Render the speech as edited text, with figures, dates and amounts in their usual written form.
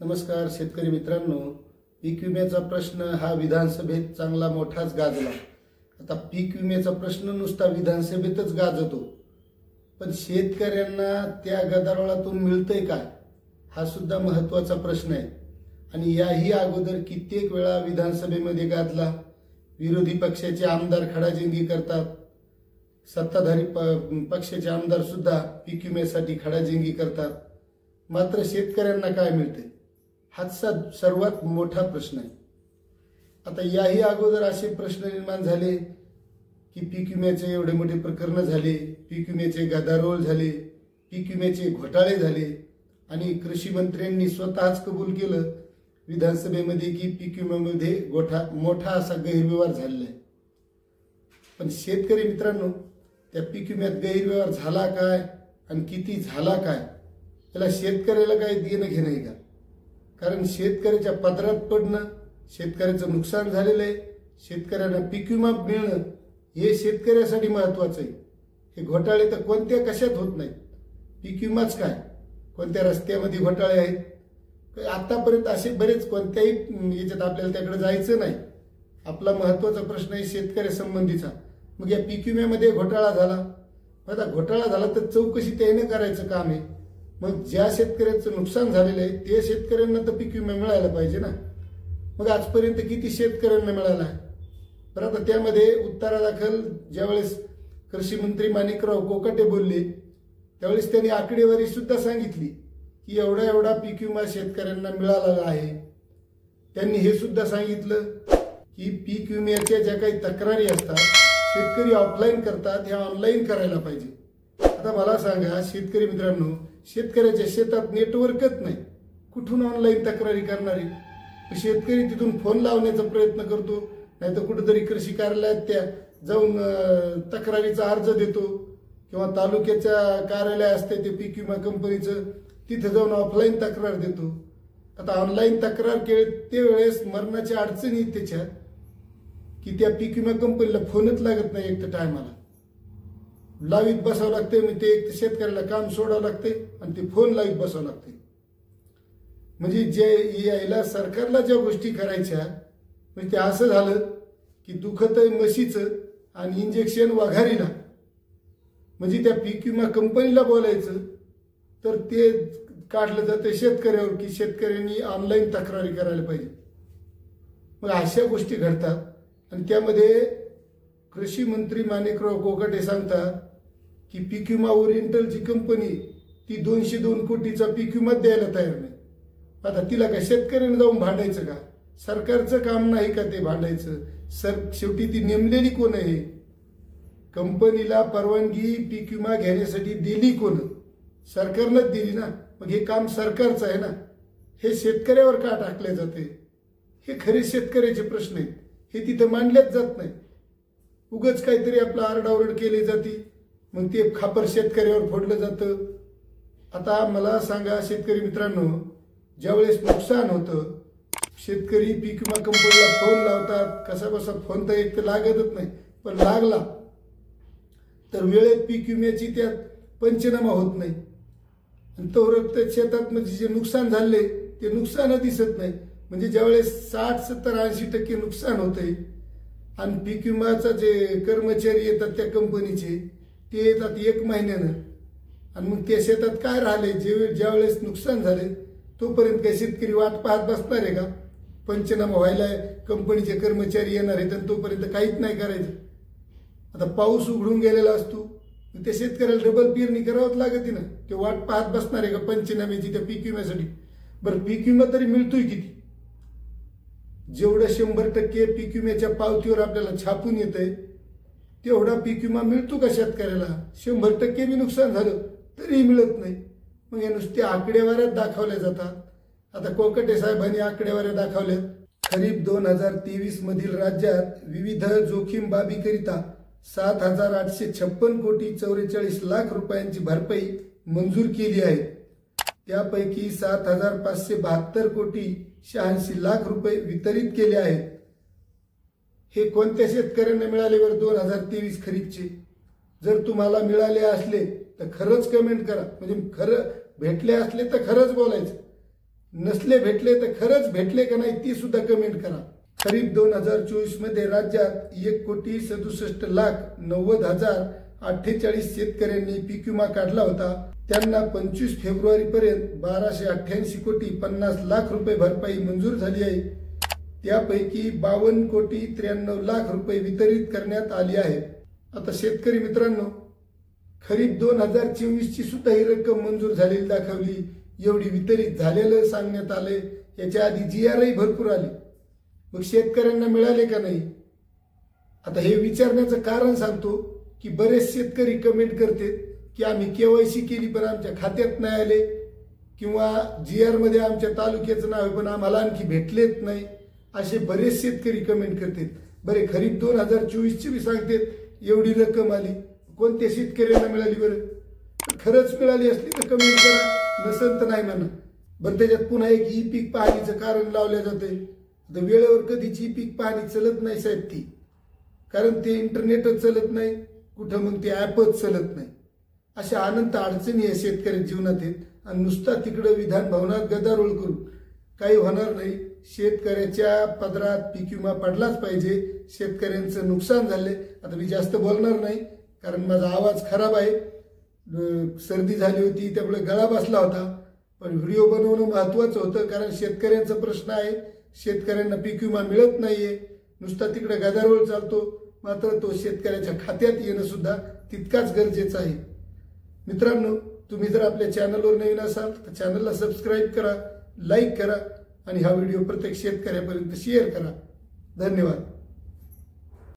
नमस्कार शेतकरी मित्रांनो, पीक विम्याचा प्रश्न हा विधानसभेत चांगला मोठाच गाजला। आता पीक विम्याचा प्रश्न नुसता विधानसभेतच गाजतो, पण शेतकऱ्यांना त्या गदारोळातून मिळतंय काय हा सुद्धा महत्त्वाचा प्रश्न आहे। आणि याही अगोदर कित्येक वेळा विधानसभेमध्ये गाजला। विरोधी पक्षाचे आमदार खडाजंगी करतात, सत्ताधारी पक्षाचे आमदार सुद्धा पीक विम्यासाठी खडाजंगी करतात, मात्र शेतकऱ्यांना काय मिळते हाच सर्वात मोठा प्रश्न आहे। आता याही अगोदर असे प्रश्न निर्माण झाले की पीक विम्याचे एवढे मोठे प्रकरण झाले, पीक विम्याचे गदारोळ झाले, पीक विम्याचे घोटाळे झाले आणि कृषी मंत्र्यांनी स्वतःच कबूल केलं विधानसभेमध्ये की पीक विम्यामध्ये मोठा असा गैरव्यवहार झालेला आहे। पण शेतकरी मित्रांनो, त्या पीक विम्यात गैरव्यवहार झाला काय आणि किती झाला काय याला शेतकऱ्याला काही देणं घेणं आहे का? कारण शेतकऱ्याच्या पदरात पडणं, शेतकऱ्याचं नुकसान झालेलं आहे, शेतकऱ्यांना पीक विमा मिळणं हे शेतकऱ्यासाठी महत्त्वाचं आहे। हे घोटाळे तर कोणत्या कशात होत नाहीत, पीक विमाच काय कोणत्या रस्त्यामध्ये घोटाळे आहेत आतापर्यंत असे बरेच, कोणत्याही याच्यात आपल्याला त्याकडे जायचं नाही। आपला महत्त्वाचा प्रश्न आहे शेतकऱ्या संबंधीचा। मग या पीक विम्यामध्ये घोटाळा झाला, आता घोटाळा झाला तर चौकशी त्याने करायचं काम आहे। मग ज्या शेतकऱ्याचं नुकसान झालेलं आहे ते शेतकऱ्यांना तर पीक विमा मिळायला पाहिजे ना। मग आजपर्यंत किती शेतकऱ्यांना मिळाला आहे? तर आता त्यामध्ये उत्तरादाखल ज्यावेळेस कृषी मंत्री माणिकराव कोकाटे बोलले त्यावेळेस त्यांनी आकडेवारी सुद्धा सांगितली की एवढा एवढा पीक विमा शेतकऱ्यांना मिळालेला आहे। त्यांनी हे सुद्धा सांगितलं की पीक विम्याच्या ज्या काही तक्रारी असतात शेतकरी ऑफलाईन करतात, ह्या ऑनलाईन करायला पाहिजे। आता मला सांगा शेतकरी मित्रांनो, शेतकऱ्याच्या शेतात नेटवर्कच नाही, कुठून ऑनलाईन तक्रारी करणारे? शेतकरी तिथून फोन लावण्याचा प्रयत्न करतो, नाहीतर कुठेतरी कृषी कार्यालयात त्या जाऊन तक्रारीचा अर्ज देतो किंवा तालुक्याच्या कार्यालय असते ते पीक विमा कंपनीचं, तिथे जाऊन ऑफलाईन तक्रार देतो। आता ऑनलाईन तक्रार केली वेळेस मरणाची अडचणी त्याच्यात की त्या पीक विमा कंपनीला फोनच लागत नाही, एक तर टायमाला लावीत बसावं लागते, मग ते एक शेतकऱ्याला काम सोडावं लागते आणि ते फोन लावीत बसावं लागते। म्हणजे जे यायला सरकारला ज्या गोष्टी करायच्या म्हणजे ते असं झालं की दुखत आहे म्हशीचं आणि इंजेक्शन वाघारीला। म्हणजे त्या पीक विमा कंपनीला बोलायचं तर ते काढलं जातं शेतकऱ्यावर की शेतकऱ्यांनी ऑनलाईन तक्रारी करायला पाहिजे। मग अशा गोष्टी घडतात आणि त्यामध्ये कृषी मंत्री माणिकराव कोकाटे सांगतात की पीक विमा ओरिएंटलची कंपनी ती 202 कोटीचा पीक विमा द्यायला तयार नाही। आता तिला काय शेतकऱ्यांना जाऊन भांडायचं का? सरकारचं काम नाही का ते भांडायचं? शेवटी ती नेमलेली कोण आहे? कंपनीला परवानगी पीक विमा घेण्यासाठी दिली कोण? सरकारनंच दिली ना। मग हे काम सरकारचं आहे ना, हे शेतकऱ्यावर का टाकले जाते? हे खरे शेतकऱ्याचे प्रश्न आहेत, हे तिथे मांडलेच जात नाही। उगाच काहीतरी आपला आरडाओरड केली जाते, मग ते खापर शेतकऱ्यावर फोडलं जातं। आता मला सांगा शेतकरी मित्रांनो, ज्यावेळेस नुकसान होतं शेतकरी पीक विमा कंपनीला फोन लावतात, कसा बसा फोन तर एक तर लागतच नाही, पण लागला तर वेळेत पीक विम्याची त्यात पंचनामा होत नाही आणि तो शेतात म्हणजे जे नुकसान झाले ते नुकसान दिसत नाही। म्हणजे ज्यावेळेस 60, 70, 80% नुकसान होते आणि पीक विमाचा जे कर्मचारी येतात त्या कंपनीचे ते येतात 1 महिन्यानं आणि मग त्या शेतात काय राहिले ज्यावेळेस नुकसान झाले तोपर्यंत काही शेतकरी वाट पाहत बसणार आहे का? पंचनामा व्हायला कंपनीचे कर्मचारी येणार आहेत आणि तोपर्यंत काहीच नाही करायचं। आता पाऊस उघडून गेलेला असतो, त्या शेतकऱ्याला डबल पेरणी करावंच लागते ना, ते वाट पाहत बसणार आहे का पंचनाम्याची त्या पीक विम्यासाठी? बरं पीक विमा तरी मिळतोय किती? जेवढं 100% पीक विम्याच्या पावतीवर आपल्याला छापून येतंय तेवढा पीक विमा मिळतो का शेतकऱ्याला? 100% बी नुकसान झालं तरी मिळत नाही। मग या नुसत्या आकडेवाऱ्यात दाखवल्या जातात। आता कोकाटे साहेबांनी आकडेवाऱ्या दाखवल्या, खरीप 2023 मधील राज्यात विविध जोखीम बाबीकरिता 7,856 कोटी 44 लाख रुपयांची भरपाई मंजूर केली आहे। त्यापैकी 7,572 कोटी 86 लाख रुपये वितरित केले आहेत। हे कोणत्या शेतकऱ्यांना मिळाले बरं 2023 खरीपचे? जर तुम्हाला मिळाले असले तर खरंच कमेंट करा, म्हणजे खरं भेटले असले तर खरंच बोलायचं। नसले भेटले तर खरंच भेटले का नाही ती सुद्धा कमेंट करा। खरीप 2024 मध्ये राज्यात 1,67,90,048 शेतकऱ्यांनी पीक विमा काढला होता। त्यांना 25 फेब्रुवारी पर्यंत 12,88,50,00,000 रुपये भरपाई मंजूर झाली आहे। त्यापैकी 52,93,00,000 रुपये वितरित करण्यात आली आहे। आता शेतकरी मित्रांनो, खरीप 2024 ची सुद्धा ही रक्कम मंजूर झालेली दाखवली, एवढी वितरित झालेलं सांगण्यात आले। याच्या आधी GRही भरपूर आले, मग शेतकऱ्यांना मिळाले का नाही? आता हे विचारण्याचं कारण सांगतो की बरेच शेतकरी कमेंट करतात की आम्ही KYC केली पण आमच्या खात्यात नाही आले, किंवा GR मध्ये आमच्या तालुक्याचं नाव आहे पण आम्हाला आणखी भेटलेच नाही, असे बरेच शेतकरी कमेंट करतात। बरे खरीप 2024 ची भी सांगतात एवढी रक्कम आली, कोणत्या शेतकऱ्यांना मिळाली? बरं खरंच मिळाली असली तर कमेंट करा, नसेल तर नाही म्हणा। बरं त्याच्यात पुन्हा एक ई पीक पाहणीचं कारण लावलं जाते। तर वेळेवर कधीच ई पीक पाहणी चलत नाही साहेब ती, कारण ते इंटरनेटच चलत नाही कुठं, मग ते ॲपच चलत नाही। अशा अनंत अडचणी या शेतकऱ्यांच्या जीवनात आहेत आणि नुसता तिकडे विधान भवनात गदारोळ करून काही होणार नाही। शेतकऱ्याच्या पदरात पीक विमा पडलाच पाहिजे। शेतकऱ्यांचं नुकसान झाले। आता मी जास्त बोलणार नाही कारण माझा आवाज खराब आहे, सर्दी झाली होती त्यामुळे गळा बसला होता, पण व्हिडिओ बनवणं महत्त्वाचं होतं कारण शेतकऱ्यांचा प्रश्न आहे। शेतकऱ्यांना पीक विमा मिळत नाहीये, नुसता तिकडे गदारोळ चालतो, मात्र तो शेतकऱ्याच्या खात्यात येणं सुद्धा तितकाच गरजेचं आहे। मित्रांनो, तुम्ही जर आपल्या चॅनलवर नवीन असाल तर चॅनलला सबस्क्राईब करा, लाईक करा आणि हा व्हिडिओ प्रत्येक शेतकऱ्यापर्यंत शेअर करा। धन्यवाद।